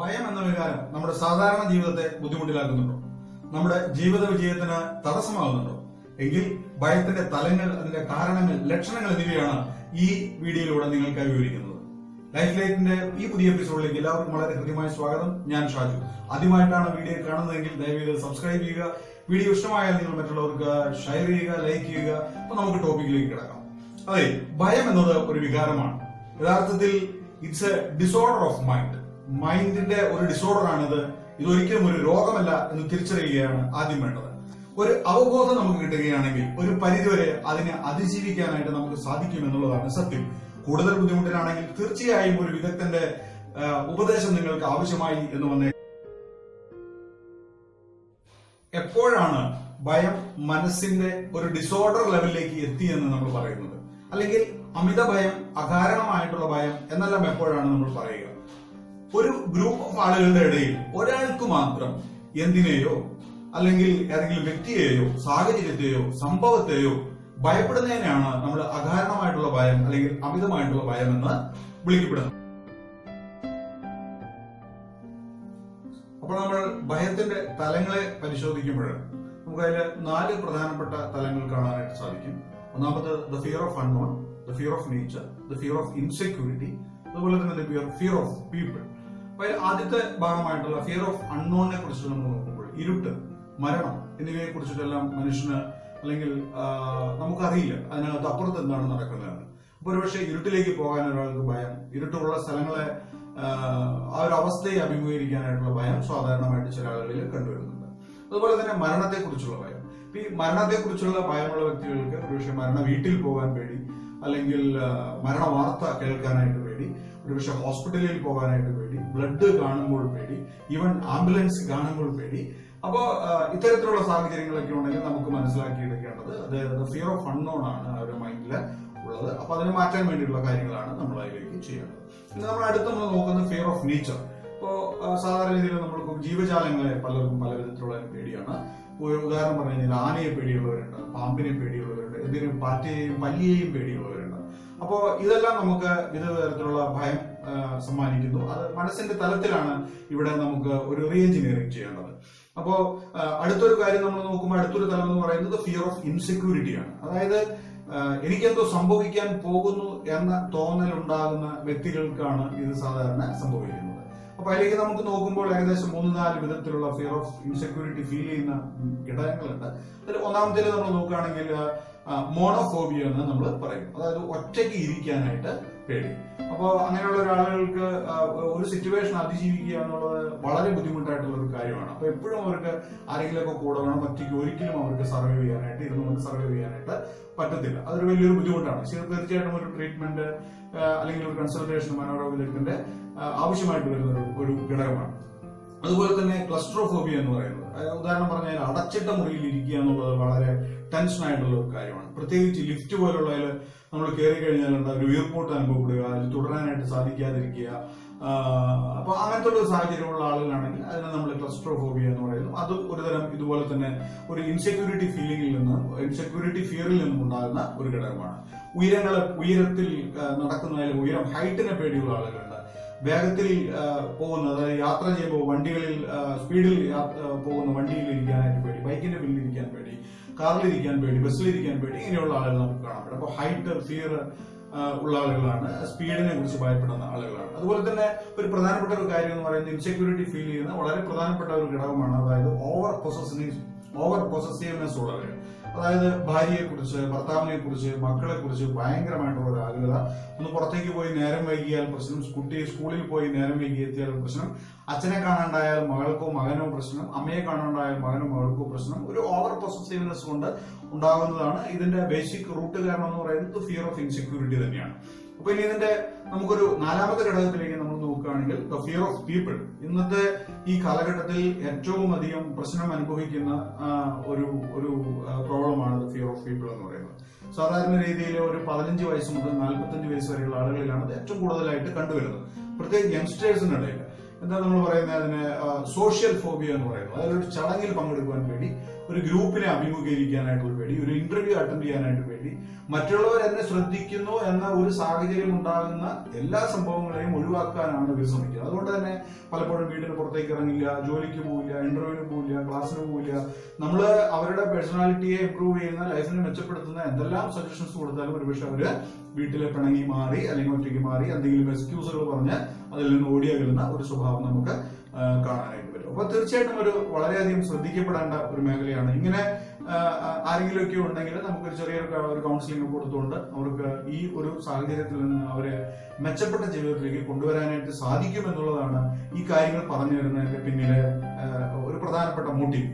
ഭയം എന്ന വികാരം നമ്മുടെ സാധാരണ ജീവിതത്തെ ബുദ്ധിമുട്ടിലാക്കുന്നുണ്ടോ? നമ്മുടെ ജീവിത വിജയത്തിന് തടസ്സമാകുന്നുണ്ടോ? എങ്കിൽ ഭയത്തിന്റെ തലങ്ങൾ, അതിന്റെ കാരണങ്ങൾ, ലക്ഷണങ്ങൾ എന്നിവയാണ് ഈ വീഡിയോയിലൂടെ നിങ്ങൾക്കായി വിവരിക്കുന്നത്. ലൈഫ് ലൈറ്റിന്റെ ഈ പുതിയ എപ്പിസോഡിലേക്ക് എല്ലാവർക്കും വളരെ ഹൃദ്യമായ സ്വാഗതം. ഞാൻ ഷാജു. ആദ്യമായിട്ടാണ് വീഡിയോ കാണുന്നതെങ്കിൽ ദയവേത് സബ്സ്ക്രൈബ് ചെയ്യുക. വീഡിയോ ഇഷ്ടമായാൽ നിങ്ങൾ മറ്റുള്ളവർക്ക് ഷെയർ ചെയ്യുക, ലൈക്ക് ചെയ്യുക. അപ്പൊ നമുക്ക് ടോപ്പിക്കിലേക്ക് കിടക്കാം. അതെ, ഭയം എന്നത് ഒരു വികാരമാണ്. യഥാർത്ഥത്തിൽ it's a disorder of mind. മൈൻഡിന്റെ ഒരു ഡിസോർഡർ ആണിത്. ഇതൊരിക്കലും ഒരു രോഗമല്ല എന്ന് തിരിച്ചറിയുകയാണ് ആദ്യം വേണ്ടത്. ഒരു അവബോധം നമുക്ക് കിട്ടുകയാണെങ്കിൽ ഒരു പരിധിവരെ അതിനെ അതിജീവിക്കാനായിട്ട് നമുക്ക് സാധിക്കും എന്നുള്ളതാണ് സത്യം. കൂടുതൽ ബുദ്ധിമുട്ടിലാണെങ്കിൽ തീർച്ചയായും ഒരു വിദഗ്ധന്റെ ഉപദേശം നിങ്ങൾക്ക് ആവശ്യമായി എന്ന് വന്നേ. എപ്പോഴാണ് ഭയം മനസ്സിന്റെ ഒരു ഡിസോർഡർ ലെവലിലേക്ക് എത്തിയെന്ന് നമ്മൾ പറയുന്നത്? അല്ലെങ്കിൽ അമിത ഭയം, അകാരണമായിട്ടുള്ള ഭയം എന്നെല്ലാം എപ്പോഴാണ് നമ്മൾ പറയുക? ഒരു ഗ്രൂപ്പ് ഓഫ് ആളുകളുടെ ഇടയിൽ ഒരാൾക്ക് മാത്രം എന്തിനെയോ അല്ലെങ്കിൽ ഏതെങ്കിലും വ്യക്തിയെയോ സാഹചര്യത്തെയോ സംഭവത്തെയോ ഭയപ്പെടുന്നതിനെയാണ് നമ്മൾ അകാരണമായിട്ടുള്ള ഭയം അല്ലെങ്കിൽ അമിതമായിട്ടുള്ള ഭയം എന്ന് വിളിക്കപ്പെടുന്നത്. അപ്പോൾ നമ്മൾ ഭയത്തിന്റെ തലങ്ങളെ പരിശോധിക്കുമ്പോൾ നമുക്ക് അതിൽ 4 പ്രധാനപ്പെട്ട തലങ്ങൾ കാണാനായിട്ട് സാധിക്കും. ഒന്നാമത് the fear of unknown, the fear of nature, the fear of insecurity, അതുപോലെ തന്നെ ദ ഫിയർ ഓഫ് പീപ്പിൾ. അപ്പൊ ആദ്യത്തെ ഭാഗമായിട്ടുള്ള ഫിയർ ഓഫ് അൺനോണിനെ കുറിച്ച് നമ്മൾ നോക്കുമ്പോൾ ഇരുട്ട്, മരണം എന്നിവയെ കുറിച്ചിട്ടെല്ലാം മനുഷ്യന് അല്ലെങ്കിൽ നമുക്കറിയില്ല അതിനകത്ത് അപ്പുറത്ത് എന്താണ് നടക്കുന്നതെന്ന്. അപ്പൊ ഒരുപക്ഷെ ഇരുട്ടിലേക്ക് പോകാൻ ഒരാൾക്ക് ഭയം, ഇരുട്ടുള്ള സ്ഥലങ്ങളെ ആ ഒരു അവസ്ഥയെ അഭിമുഖീകരിക്കാനായിട്ടുള്ള ഭയം സാധാരണമായിട്ട് ചില ആളുകളിൽ കണ്ടുവരുന്നുണ്ട്. അതുപോലെ തന്നെ മരണത്തെക്കുറിച്ചുള്ള ഭയം. ഈ മരണത്തെക്കുറിച്ചുള്ള ഭയമുള്ള വ്യക്തികൾക്ക് ഒരുപക്ഷെ വീട്ടിൽ പോകാൻ പേടി, അല്ലെങ്കിൽ മരണ വാർത്ത കേൾക്കാനായിട്ട് പേടി, ഒരുപക്ഷെ ഹോസ്പിറ്റലിൽ പോകാനായിട്ട് പേടി, ബ്ലഡ് കാണുമ്പോൾ പേടി, ഈവൻ ആംബുലൻസ് കാണുമ്പോൾ പേടി. അപ്പോ ഇത്തരത്തിലുള്ള സാഹചര്യങ്ങളൊക്കെ ഉണ്ടെങ്കിൽ നമുക്ക് മനസ്സിലാക്കിയെടുക്കേണ്ടത് അത് ഫിയർ ഓഫ് അൺനോൺ ആണ് ആ ഒരു മൈൻഡിൽ ഉള്ളത്. അപ്പൊ അതിനെ മാറ്റാൻ വേണ്ടിയിട്ടുള്ള കാര്യങ്ങളാണ് നമ്മൾ അതിലേക്ക് ചെയ്യേണ്ടത്. ഇനി നമ്മൾ അടുത്ത് നമ്മൾ നോക്കുന്നത് ഫിയർ ഓഫ് നേച്ചർ. ഇപ്പോ സാധാരണ രീതിയിൽ നമ്മൾക്ക് ജീവജാലങ്ങളെ പലർക്കും പല വിധത്തിലുള്ള പേടിയാണ്. ഒരു ഉദാഹരണം പറഞ്ഞു കഴിഞ്ഞാൽ ആനയെ പേടിയുള്ളവരുണ്ട്, പാമ്പിനെ പേടിയുള്ളവരുണ്ട്, എന്തിനും പാറ്റയെയും പല്ലിയെയും പേടിയുള്ളവരുണ്ട്. അപ്പോ ഇതെല്ലാം നമുക്ക് വിവിധ തരത്തിലുള്ള ഭയം സമ്മാനിക്കുന്നു. അത് മനസ്സിന്റെ തലത്തിലാണ് ഇവിടെ നമുക്ക് ഒരു റീ എഞ്ചിനീയറിംഗ് ചെയ്യേണ്ടത്. അപ്പോ അടുത്തൊരു കാര്യം നമ്മൾ നോക്കുമ്പോൾ അടുത്തൊരു തലം എന്ന് പറയുന്നത് ഫിയർ ഓഫ് ഇൻസെക്യൂരിറ്റിയാണ്. അതായത് എനിക്കെന്തോ സംഭവിക്കാൻ പോകുന്നു എന്ന തോന്നൽ ഉണ്ടാകുന്ന വ്യക്തികൾക്കാണ് ഇത് സാധാരണ സംഭവിക്കുന്നത്. അപ്പൊ അതിലേക്ക് നമുക്ക് നോക്കുമ്പോൾ ഏകദേശം 3-4 വിധത്തിലുള്ള ഫിയർ ഓഫ് ഇൻസെക്യൂരിറ്റി ഫീൽ ചെയ്യുന്ന ഘടകങ്ങളുണ്ട്. അതിൽ ഒന്നാമത്തേൽ നമ്മൾ നോക്കുകയാണെങ്കിൽ മോണോഫോബിയ എന്ന് നമ്മൾ പറയും. അതായത് ഒറ്റയ്ക്ക് ഇരിക്കാനായിട്ട് പേടി. അപ്പൊ അങ്ങനെയുള്ള ഒരാളുകൾക്ക് ഒരു സിറ്റുവേഷൻ അതിജീവിക്കുക എന്നുള്ളത് വളരെ ബുദ്ധിമുട്ടായിട്ടുള്ള ഒരു കാര്യമാണ്. അപ്പൊ എപ്പോഴും അവർക്ക് ആരെങ്കിലുമൊക്കെ കൂടെ വേണം. ഒറ്റയ്ക്ക് ഒരിക്കലും അവർക്ക് സർവൈവ് ചെയ്യാനായിട്ട്, ഇരുന്നുകൊണ്ട് സർവൈവ് ചെയ്യാനായിട്ട് പറ്റത്തില്ല. അതൊരു വലിയൊരു ബുദ്ധിമുട്ടാണ്. തീർച്ചയായിട്ടും ഒരു ട്രീറ്റ്മെന്റ് അല്ലെങ്കിൽ ഒരു കൺസൾട്ടേഷൻ മനോരോഗ വിദഗ്ധന്റെ ആവശ്യമായിട്ട് വരുന്ന ഒരു ഘടകമാണ്. അതുപോലെ തന്നെ ക്ലസ്ട്രോഫോബിയ എന്ന് പറയുന്നത്, ഉദാഹരണം പറഞ്ഞാൽ അടച്ചിട്ട മുറിയിൽ ഇരിക്കുക എന്നുള്ളത് വളരെ ടെൻഷൻ ആയിട്ടുള്ള ഒരു കാര്യമാണ്. പ്രത്യേകിച്ച് ലിഫ്റ്റ് പോലുള്ളതിൽ നമ്മൾ കയറി കഴിഞ്ഞാൽ ഒരു വീർപ്പൂട്ട് അനുഭവപ്പെടുക, അതിൽ തുടരാനായിട്ട് സാധിക്കാതിരിക്കുക. അപ്പൊ അങ്ങനത്തെ ഒരു സാഹചര്യമുള്ള ആളുകളാണെങ്കിൽ അതിനെ നമ്മൾ ക്ലസ്ട്രോഫോബിയ എന്ന് പറയുന്നു. അത് ഒരുതരം ഇതുപോലെ തന്നെ ഒരു ഇൻസെക്യൂരിറ്റി ഫീലിംഗിൽ നിന്നും ഇൻസെക്യൂരിറ്റി ഫിയറിൽ നിന്നും ഉണ്ടാകുന്ന ഒരു ഘടകമാണ്. ഉയരത്തിൽ നടക്കുന്നതിൽ ഹൈറ്റിനെ പേടിയുള്ള ആളുകളുണ്ട്. വേഗത്തിൽ പോകുന്ന, അതായത് യാത്ര ചെയ്യുമ്പോൾ വണ്ടികളിൽ സ്പീഡിൽ പോകുന്ന വണ്ടിയിൽ ഇരിക്കാനായിട്ട് പേടി, ബൈക്കിന്റെ പിന്നിൽ ഇരിക്കാൻ പേടി, കാറിലിരിക്കാൻ പേടി, ബസ്സിലിരിക്കാൻ പേടി, ഇങ്ങനെയുള്ള ആളുകൾ നമുക്ക് കാണാൻ പറ്റും. അപ്പൊ ഹൈറ്റ് ഫിയർ ഉള്ള ആളുകളാണ്, സ്പീഡിനെ കുറിച്ച് ഭയപ്പെടുന്ന ആളുകളാണ്. അതുപോലെ തന്നെ ഒരു പ്രധാനപ്പെട്ട ഒരു കാര്യം എന്ന് പറയുന്നത് ഇൻസെക്യൂരിറ്റി ഫീൽ ചെയ്യുന്ന വളരെ പ്രധാനപ്പെട്ട ഒരു ഘടകമാണ്. അതായത് ഓവർ പൊസസീവ്നെസ് ഉള്ളവര്. അതായത് ഭാര്യയെ കുറിച്ച്, ഭർത്താവിനെ കുറിച്ച്, മക്കളെ കുറിച്ച് ഭയങ്കരമായിട്ടുള്ള ഒരു ആകുലത. ഒന്ന് പുറത്തേക്ക് പോയി നേരം വൈകിയാൽ പ്രശ്നം, കുട്ടി സ്കൂളിൽ പോയി നേരം വൈകി എത്തിയാൽ പ്രശ്നം, അച്ഛനെ കാണാണ്ടായാൽ മകൾക്കോ മകനോ പ്രശ്നം, അമ്മയെ കാണാണ്ടായാൽ മകനോ മകൾക്കോ പ്രശ്നം. ഒരു ഓവർ പൊസസീവ്നെസ് കൊണ്ട് ഉണ്ടാകുന്നതാണ്. ഇതിന്റെ ബേസിക് റൂട്ട് കാരണം എന്ന് പറയുന്നത് ഫിയർ ഓഫ് ഇൻസെക്യൂരിറ്റി തന്നെയാണ്. അപ്പൊ ഇനി ഇതിന്റെ നമുക്കൊരു 4ാമത്തെ ഘടകത്തിലേക്ക് നമ്മൾ നോക്കുകയാണെങ്കിൽ ദ ഫിയർ ഓഫ് പീപ്പിൾ. ഇന്നത്തെ ഈ കാലഘട്ടത്തിൽ ഏറ്റവും അധികം പ്രശ്നം അനുഭവിക്കുന്ന ഒരു പ്രോബ്ലമാണ് ദ ഫിയർ ഓഫ് പീപ്പിൾ എന്ന് പറയുന്നത്. സാധാരണ രീതിയിൽ ഒരു 15 വയസ്സ് മുതൽ 45 വയസ്സ് വരെയുള്ള ആളുകളിലാണ് ഇത് ഏറ്റവും കൂടുതലായിട്ട് കണ്ടുവരുന്നത്. പ്രത്യേകിച്ച് യങ്സ്റ്റേഴ്സിനിടയിൽ എന്താ നമ്മൾ പറയുന്നത്, അതിന് സോഷ്യൽ ഫോബിയ എന്ന് പറയുന്നത്. അതായത് ഒരു ചടങ്ങിൽ പങ്കെടുക്കുവാൻ പേടി, ഒരു ഗ്രൂപ്പിനെ അഭിമുഖീകരിക്കാനായിട്ടുള്ള പേടി, ഒരു ഇന്റർവ്യൂ അറ്റൻഡ് ചെയ്യാനായിട്ട് പേടി, മറ്റുള്ളവർ എന്നെ ശ്രദ്ധിക്കുന്നു എന്ന ഒരു സാഹചര്യം ഉണ്ടാകുന്ന എല്ലാ സംഭവങ്ങളെയും ഒഴിവാക്കാനാണ് ഇവർ ശ്രമിക്കുന്നത്. അതുകൊണ്ട് തന്നെ പലപ്പോഴും വീടിന് പുറത്തേക്ക് ഇറങ്ങില്ല, ജോലിക്ക് പോവില്ല, ഇന്റർവ്യൂവിന് പോവില്ല, ക്ലാസ്സിന് പോവില്ല. നമ്മൾ അവരുടെ പേഴ്സണാലിറ്റിയെ ഇംപ്രൂവ് ചെയ്യുന്ന, ലൈഫിനെ മെച്ചപ്പെടുത്തുന്ന എന്തെല്ലാം സജഷൻസ് കൊടുത്താലും ഒരുപക്ഷെ അവര് വീട്ടിലെ പിണങ്ങി മാറി അല്ലെങ്കിൽ ഒറ്റയ്ക്ക് മാറി എന്തെങ്കിലും എക്സ്ക്യൂസുകൾ പറഞ്ഞ് അതിൽ നിന്ന് ഓടിയകലുന്ന ഒരു സ്വഭാവം നമുക്ക് കാണാനായിട്ട് പറ്റും. അപ്പൊ തീർച്ചയായിട്ടും ഒരു വളരെയധികം ശ്രദ്ധിക്കപ്പെടേണ്ട ഒരു മേഖലയാണ്. ഇങ്ങനെ ആരെങ്കിലുമൊക്കെ ഉണ്ടെങ്കിൽ നമുക്കൊരു ചെറിയൊരു കൗൺസിലിംഗ് കൊടുത്തുകൊണ്ട് അവർക്ക് ഈ ഒരു സാഹചര്യത്തിൽ നിന്ന് അവരെ മെച്ചപ്പെട്ട ജീവിതത്തിലേക്ക് കൊണ്ടുവരാനായിട്ട് സാധിക്കും എന്നുള്ളതാണ് ഈ കാര്യങ്ങൾ പറഞ്ഞു തരുന്നതിന്റെ പിന്നിലെ ഒരു പ്രധാനപ്പെട്ട മോട്ടീവ്.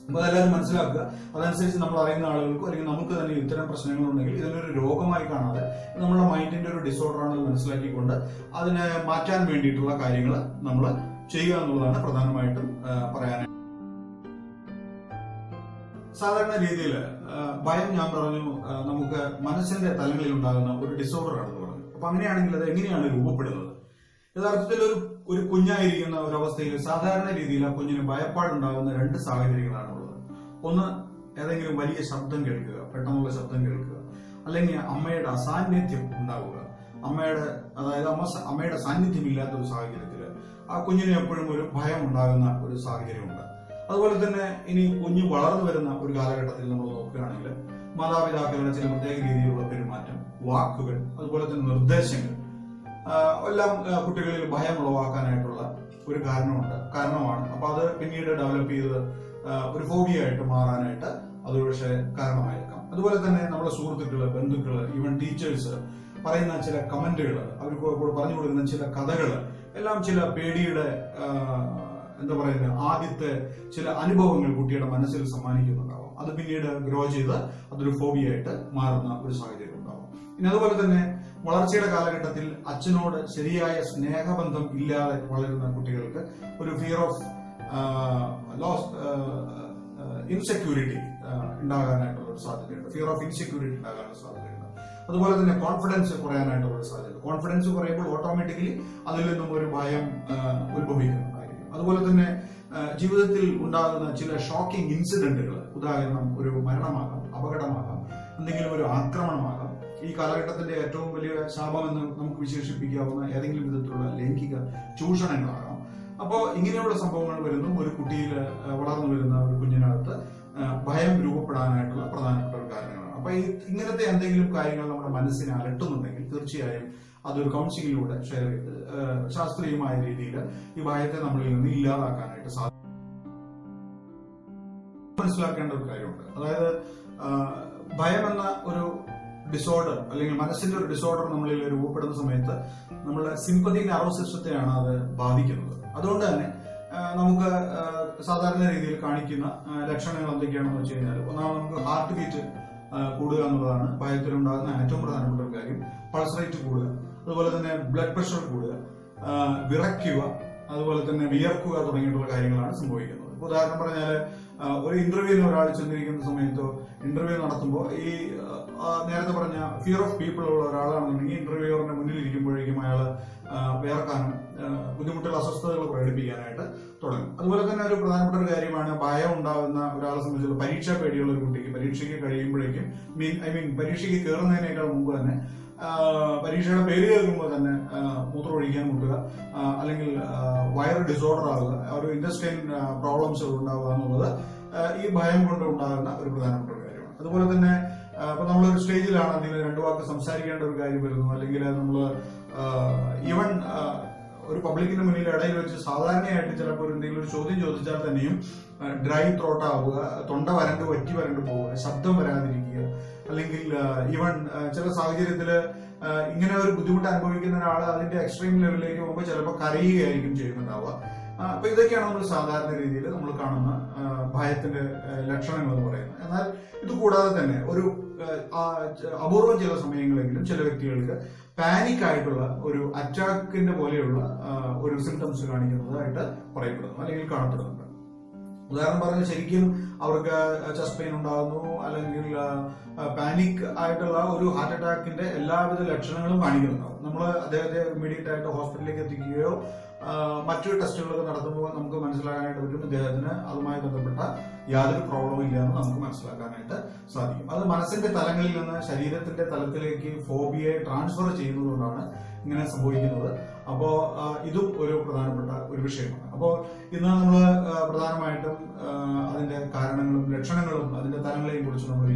അപ്പൊ അതെല്ലാവരും മനസ്സിലാക്കുക. അതനുസരിച്ച് നമ്മൾ അറിയുന്ന ആളുകൾക്കും അല്ലെങ്കിൽ നമുക്ക് തന്നെ ഇത്തരം പ്രശ്നങ്ങളുണ്ടെങ്കിൽ ഇതിനൊരു രോഗമായി കാണാതെ നമ്മുടെ മൈൻഡിന്റെ ഒരു ഡിസോർഡർ ആണെന്ന് മനസ്സിലാക്കിക്കൊണ്ട് അതിനെ മാറ്റാൻ വേണ്ടിയിട്ടുള്ള കാര്യങ്ങൾ നമ്മൾ ചെയ്യുക എന്നുള്ളതാണ് പ്രധാനമായിട്ടും പറയാനായിട്ട്. സാധാരണ രീതിയിൽ ഭയം ഞാൻ പറഞ്ഞു നമുക്ക് മനസ്സിന്റെ തലങ്ങളിൽ ഉണ്ടാകുന്ന ഒരു ഡിസോർഡർ ആണെന്ന് പറഞ്ഞു. അപ്പൊ അങ്ങനെയാണെങ്കിൽ അത് എങ്ങനെയാണ് രൂപപ്പെടുന്നത്? യഥാർത്ഥത്തിൽ ഒരു കുഞ്ഞായിരിക്കുന്ന ഒരവസ്ഥയിൽ സാധാരണ രീതിയിൽ ആ കുഞ്ഞിന് ഭയപ്പാടുണ്ടാകുന്ന രണ്ട് സാഹചര്യങ്ങളാണ് ഉള്ളത്. ഒന്ന്, ഏതെങ്കിലും വലിയ ശബ്ദം കേൾക്കുക, പെട്ടെന്നുള്ള ശബ്ദം കേൾക്കുക, അല്ലെങ്കിൽ അമ്മയുടെ അസാന്നിധ്യം ഉണ്ടാവുക. അതായത് അമ്മയുടെ സാന്നിധ്യം ഇല്ലാത്ത ഒരു സാഹചര്യത്തിൽ ആ കുഞ്ഞിന് എപ്പോഴും ഒരു ഭയം ഉണ്ടാകുന്ന ഒരു സാഹചര്യമുണ്ട്. അതുപോലെ തന്നെ ഇനി കുഞ്ഞ് വളർന്നു വരുന്ന ഒരു കാലഘട്ടത്തിൽ നമ്മൾ നോക്കുകയാണെങ്കിൽ മാതാപിതാക്കളുടെ ചില പ്രത്യേക രീതിയിലുള്ള പെരുമാറ്റം, വാക്കുകൾ, അതുപോലെ തന്നെ നിർദ്ദേശങ്ങൾ എല്ലാം കുട്ടികളിൽ ഭയം ഉളവാക്കാനായിട്ടുള്ള ഒരു കാരണമാണ്. അപ്പൊ അത് പിന്നീട് ഡെവലപ്പ് ചെയ്ത് ഒരു ഫോബിയ ആയിട്ട് മാറാനായിട്ട് അത് പക്ഷേ കാരണമായേക്കാം. അതുപോലെ തന്നെ നമ്മുടെ സുഹൃത്തുക്കള്, ബന്ധുക്കള്, ഈവൻ ടീച്ചേഴ്സ് പറയുന്ന ചില കമന്റുകൾ, അവർക്ക് പറഞ്ഞു കൊടുക്കുന്ന ചില കഥകള് എല്ലാം ചില പേടിയുടെ ആദ്യത്തെ ചില അനുഭവങ്ങൾ കുട്ടിയുടെ മനസ്സിൽ സമ്മാനിക്കുന്നുണ്ടാവും. അത് പിന്നീട് ഗ്രോ ചെയ്ത് അതൊരു ഫോബിയായിട്ട് മാറുന്ന ഒരു സാഹചര്യം ഉണ്ടാവും. ഇനി അതുപോലെ തന്നെ വളർച്ചയുടെ കാലഘട്ടത്തിൽ അച്ഛനോട് ശരിയായ സ്നേഹബന്ധം ഇല്ലാതെ വളരുന്ന കുട്ടികൾക്ക് ഒരു ഫിയർ ഓഫ് ഇൻസെക്യൂരിറ്റി ഉണ്ടാകാനായിട്ടുള്ള ഒരു സാധ്യതയുണ്ട്. ഫിയർ ഓഫ് ഇൻസെക്യൂരിറ്റി ഉണ്ടാകാനുള്ള സാധ്യതയുണ്ട്. അതുപോലെ തന്നെ കോൺഫിഡൻസ് കുറയാനായിട്ടുള്ള ഒരു സാധ്യത. കോൺഫിഡൻസ് കുറയുമ്പോൾ ഓട്ടോമാറ്റിക്കലി അതിൽ നിന്നും ഒരു ഭയം ഉത്ഭവിക്കുന്നുണ്ടായിരിക്കും. അതുപോലെ തന്നെ ജീവിതത്തിൽ ഉണ്ടാകുന്ന ചില ഷോക്കിംഗ് ഇൻസിഡന്റുകൾ, ഉദാഹരണം ഒരു മരണമാകാം, അപകടമാകാം, എന്തെങ്കിലും ഒരു ആക്രമണമാകാം, ഈ കാലഘട്ടത്തിന്റെ ഏറ്റവും വലിയ ശാപമെന്ന് നമുക്ക് വിശേഷിപ്പിക്കാവുന്ന ഏതെങ്കിലും വിധത്തിലുള്ള ലൈംഗിക ചൂഷണങ്ങളാകാം. അപ്പോൾ ഇങ്ങനെയുള്ള സംഭവങ്ങൾ വരുന്നു ഒരു കുട്ടിയിൽ വളർന്നു വരുന്ന ഒരു കുഞ്ഞിനകത്ത് ഭയം രൂപപ്പെടാനായിട്ടുള്ള പ്രധാനപ്പെട്ട ഒരു കാരണങ്ങളാണ്. അപ്പൊ ഇങ്ങനത്തെ എന്തെങ്കിലും കാര്യങ്ങൾ നമ്മുടെ മനസ്സിനെ അലട്ടുന്നുണ്ടെങ്കിൽ തീർച്ചയായും അതൊരു കൗൺസിലിലൂടെ ഷെയർ ചെയ്ത് ശാസ്ത്രീയമായ രീതിയിൽ ഈ ഭയത്തെ നമ്മളിൽ നിന്ന് ഇല്ലാതാക്കാനായിട്ട് സാധിക്കും. മനസ്സിലാക്കേണ്ട ഒരു കാര്യമുണ്ട്. അതായത് ഭയം എന്ന ഒരു ഡിസോർഡർ അല്ലെങ്കിൽ മനസ്സിന്റെ ഒരു ഡിസോർഡർ നമ്മളിൽ രൂപപ്പെടുന്ന സമയത്ത് നമ്മുടെ സിമ്പതി നെർവസ് സിസ്റ്റത്തെയാണ് അത് ബാധിക്കുന്നത്. അതുകൊണ്ട് തന്നെ നമുക്ക് സാധാരണ രീതിയിൽ കാണിക്കുന്ന ലക്ഷണങ്ങൾ എന്തൊക്കെയാണെന്ന് വെച്ച് കഴിഞ്ഞാൽ, ഒന്നാമത് നമുക്ക് ഹാർട്ട് ബീറ്റ് കൂടുക എന്നുള്ളതാണ് ഭയത്തിലുണ്ടാകുന്ന ഏറ്റവും പ്രധാനപ്പെട്ട ഒരു കാര്യം. പൾസ് റേറ്റ് കൂടുക, അതുപോലെ തന്നെ ബ്ലഡ് പ്രഷർ കൂടുക, വിറയ്ക്കുക, അതുപോലെ തന്നെ വിയർക്കുക തുടങ്ങിയിട്ടുള്ള കാര്യങ്ങളാണ് സംഭവിക്കുന്നത്. ഉദാഹരണം പറഞ്ഞാൽ ഒരു ഇന്റർവ്യൂവിന് ഒരാൾ ചെന്നിരിക്കുന്ന സമയത്തോ ഇന്റർവ്യൂ നടത്തുമ്പോൾ ഈ നേരത്തെ പറഞ്ഞ ഫിയർ ഓഫ് പീപ്പിൾ ഉള്ള ഒരാളാണെന്നുണ്ടെങ്കിൽ ഇന്റർവ്യൂവറിന്റെ മുന്നിൽ ഇരിക്കുമ്പോഴേക്കും അയാൾ വേർക്കാനും ബുദ്ധിമുട്ടുള്ള അസ്വസ്ഥതകൾ പ്രകടിപ്പിക്കാനായിട്ട് തുടങ്ങും. അതുപോലെ തന്നെ ഒരു പ്രധാനപ്പെട്ട ഒരു കാര്യമാണ് ഭയം ഉണ്ടാകുന്ന ഒരാളെ സംബന്ധിച്ചുള്ള പരീക്ഷാ പേടിയുള്ള ഒരു കുട്ടിക്ക് പരീക്ഷയ്ക്ക് കഴിയുമ്പോഴേക്കും പരീക്ഷയ്ക്ക് കയറുന്നതിനേക്കാൾ മുമ്പ് തന്നെ പരീക്ഷയുടെ പേര് കേൾക്കുമ്പോൾ തന്നെ മൂത്രമൊഴിക്കാൻ മുട്ടുക, അല്ലെങ്കിൽ വയറ് ഡിസോർഡർ ആവുക, ഒരു ഇൻറ്റസ്റ്റൈൻ പ്രോബ്ലംസ് ഉണ്ടാവുക എന്നുള്ളത് ഈ ഭയം കൊണ്ട് ഉണ്ടാകുന്ന ഒരു പ്രധാനപ്പെട്ട ഒരു കാര്യമാണ്. അതുപോലെ തന്നെ ഇപ്പൊ നമ്മളൊരു സ്റ്റേജിലാണെങ്കിൽ രണ്ടു വാക്ക് സംസാരിക്കേണ്ട ഒരു കാര്യം വരുന്നു, അല്ലെങ്കിൽ നമ്മൾ ഈവൻ ഒരു പബ്ലിക്കിന്റെ മുന്നിൽ ഇടയിൽ വെച്ച് സാധാരണയായിട്ട് ചിലപ്പോൾ എന്തെങ്കിലും ഒരു ചോദ്യം ചോദിച്ചാൽ തന്നെയും ഡ്രൈ ത്രോട്ട് ആവുക, തൊണ്ട വറ്റി വരണ്ട് പോവുക, ശബ്ദം വരാതിരിക്കുക, അല്ലെങ്കിൽ ഈവൻ ചില സാഹചര്യത്തില് ഇങ്ങനെ ഒരു ബുദ്ധിമുട്ട് അനുഭവിക്കുന്ന ഒരാൾ അതിന്റെ എക്സ്ട്രീം ലെവലിലേക്ക് പോകുമ്പോൾ ചിലപ്പോൾ കരയുകയായിരിക്കും ചെയ്യുന്നുണ്ടാവുക. അപ്പൊ ഇതൊക്കെയാണ് നമ്മൾ സാധാരണ രീതിയിൽ നമ്മൾ കാണുന്ന ഭയത്തിന്റെ ലക്ഷണങ്ങൾ എന്ന് പറയുന്നത്. എന്നാൽ ഇത് കൂടാതെ തന്നെ ഒരു അപൂർവം ചില സമയങ്ങളെങ്കിലും ചില വ്യക്തികൾക്ക് പാനിക് ആയിട്ടുള്ള ഒരു അറ്റാക്കിന്റെ പോലെയുള്ള ഒരു സിംറ്റംസ് കാണിക്കുന്നതായിട്ട് പറയപ്പെടുന്നു അല്ലെങ്കിൽ കാണപ്പെടുന്നുണ്ട്. ഉദാഹരണം പറഞ്ഞാൽ ശരിക്കും അവർക്ക് ചെസ്റ്റ് പെയിൻ ഉണ്ടാകുന്നു, അല്ലെങ്കിൽ പാനിക് ആയിട്ടുള്ള ഒരു ഹാർട്ട് അറ്റാക്കിന്റെ എല്ലാവിധ ലക്ഷണങ്ങളും കാണിക്കുന്നുണ്ടാവും. നമ്മൾ അദ്ദേഹത്തെ ഇമ്മീഡിയറ്റ് ആയിട്ട് ഹോസ്പിറ്റലിലേക്ക് എത്തിക്കുകയോ മറ്റു ടെസ്റ്റുകളൊക്കെ നടത്തുമ്പോൾ നമുക്ക് മനസ്സിലാക്കാനായിട്ട് പറ്റും ഇദ്ദേഹത്തിന് അതുമായി ബന്ധപ്പെട്ട യാതൊരു പ്രോബ്ലവും ഇല്ല എന്ന് നമുക്ക് മനസ്സിലാക്കാനായിട്ട് സാധിക്കും. അത് മനസ്സിന്റെ തലങ്ങളിൽ നിന്ന് ശരീരത്തിന്റെ തലത്തിലേക്ക് ഫോബിയയെ ട്രാൻസ്ഫർ ചെയ്യുന്നതുകൊണ്ടാണ് ഇങ്ങനെ സംഭവിക്കുന്നത്. അപ്പോ ഇതും ഒരു പ്രധാനപ്പെട്ട ഒരു വിഷയമാണ്. അപ്പോൾ ഇന്ന് നമ്മൾ പ്രധാനമായിട്ടും അതിന്റെ കാരണങ്ങളും ലക്ഷണങ്ങളും അതിന്റെ തലങ്ങളെയും കുറിച്ച് നമ്മൾ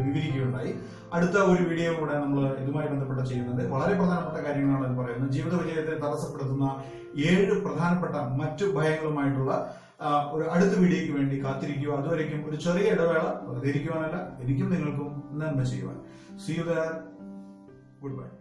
വിവരിക്കുകയുണ്ടായി. അടുത്ത ഒരു വീഡിയോ കൂടെ നമ്മൾ ഇതുമായി ബന്ധപ്പെട്ട് ചെയ്യുന്നുണ്ട്. വളരെ പ്രധാനപ്പെട്ട കാര്യങ്ങളാണ് ഇത് പറയുന്നത്. ജീവിത വിജയത്തെ തടസ്സപ്പെടുത്തുന്ന 7 പ്രധാനപ്പെട്ട മറ്റു ഭയങ്ങളുമായിട്ടുള്ള ഒരു അടുത്ത വീഡിയോയ്ക്ക് വേണ്ടി കാത്തിരിക്കുക. അതുവരേക്കും ഒരു ചെറിയ ഇടവേള, വെറുതെ ഇരിക്കുവാനല്ല, എനിക്കും നിങ്ങൾക്കും നന്മ ചെയ്യുവാൻ. See you there. Goodbye.